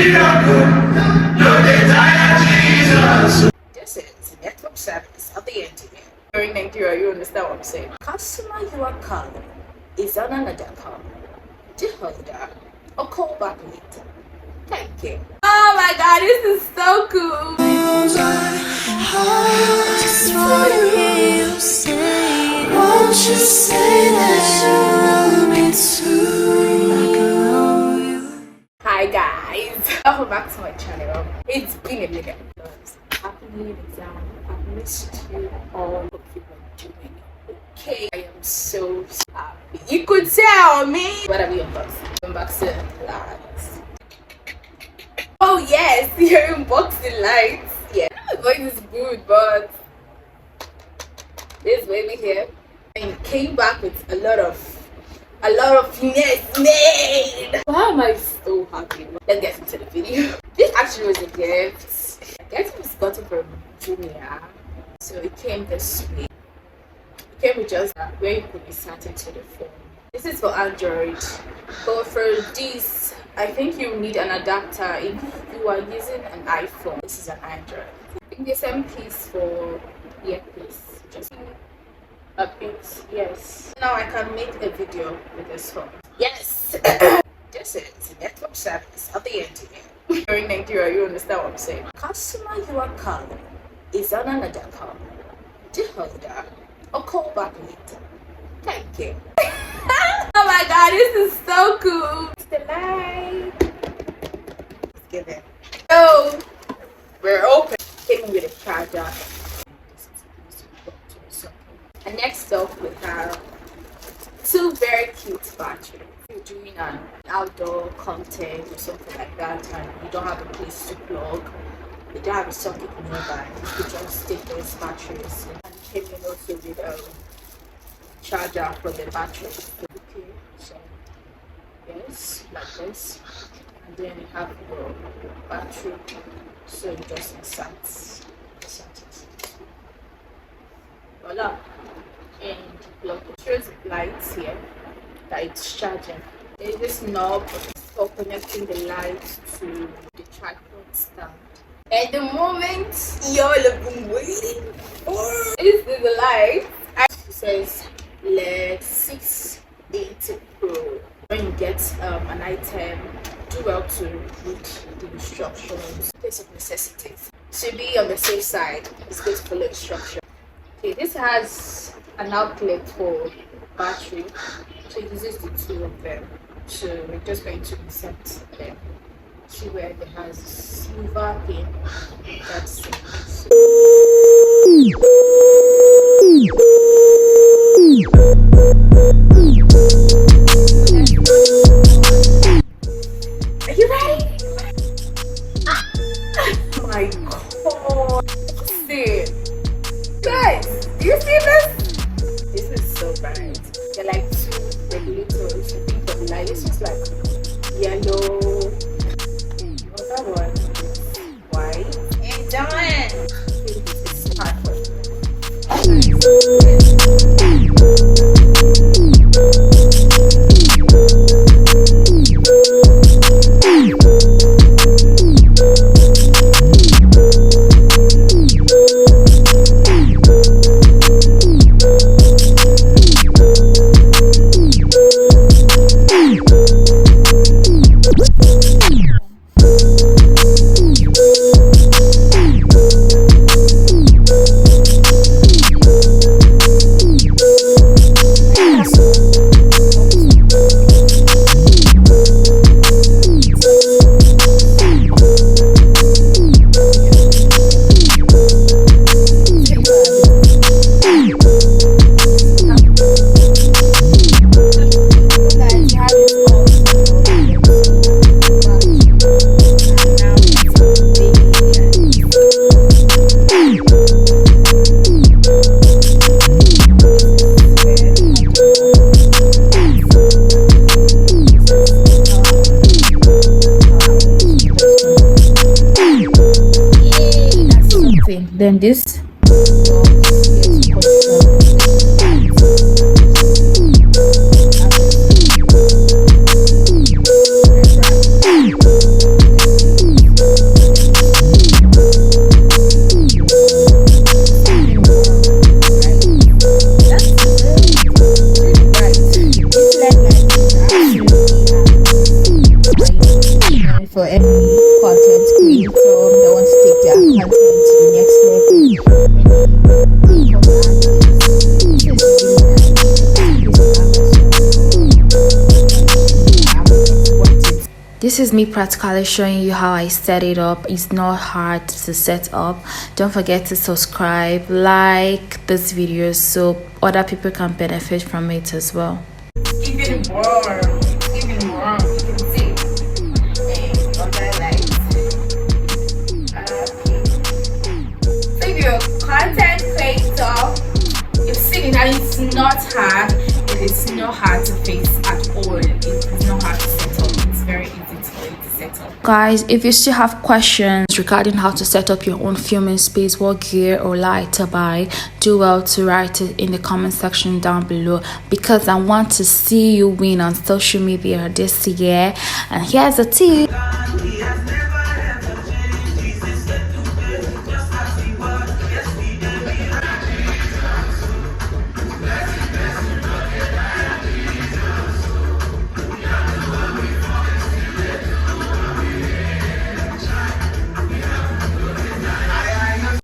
This is network service of the internet. You're in Nigeria, you understand what I'm saying. Customer you are calling is on another call. To hold up or call back later. Thank you. Oh my god, this is so cool. Just wanna hear you say, won't you say that you love me too? Like I love you. Hi guys, welcome back to my channel. It's been a minute. Happy New Year exam. I've missed you all. Hope you were doing okay. I am so happy. You could tell me. What are we unboxing? Unboxing lights. Oh yes, you're unboxing lights. Yeah, my voice is good, but this baby here and came back with a lot of finesse made. Why am I so happy? Let's get into the video. This actually was a gift. I guess it was gotten from Neeja. So it came this way. It came with just where you could insert into the phone. This is for Android. But for this, I think you need an adapter if you are using an iPhone. This is an Android. I think the same piece for earpiece. Just a bit, yes. Now I can make a video with this phone. Yes. This is network service of the internet. You're in Nigeria, you understand what I'm saying. Customer you are calling is on another call. To hold up or call back later. Thank you. Oh my god, this is so cool. It's the light. Let's give it. Oh, we're open. Came with a charger. And next up we have two very cute batteries. If you're doing an outdoor content or something like that and you don't have a place to plug, you don't have a socket nearby, you could just take those batteries. And came in also with a charger for the battery. Okay, so yes, like this. And then you have your battery, so you just insert it. Voila. And plug it. Shows lights here that it's charging. There's this knob for connecting the lights to the tripod stand. And the moment y'all have been waiting for, this is the light. It says LED 680 Pro. When you get an item, do well to read the instructions. Place of necessities. To be on the safe side, it's good to follow instructions. Okay, this has an outlet for battery, so it uses the two of them. So we're just going to insert them. See where it has silver pin. That's it. Are you ready? Oh my god! See. Guys, do you see this? This is so bright. They're like two regulators. You think of the light. This is like yellow. What's that one? White. And done. This is perfect. Then this for any content creator that wants to take their content to the next level. This is me practically showing you how I set it up. It's not hard to set up. Don't forget to subscribe, like this video so other people can benefit from it as well. Even warm, even warm, you can see. And other lights. So if you're a content creator, you've seen it and it's not hard. It is not hard to fix at all. It is not hard to set up. It's very easy to set up. Guys, if you still have questions regarding how to set up your own filming space, what gear or light to buy, do well to write it in the comment section down below, because I want to see you win on social media this year. And here's the tip.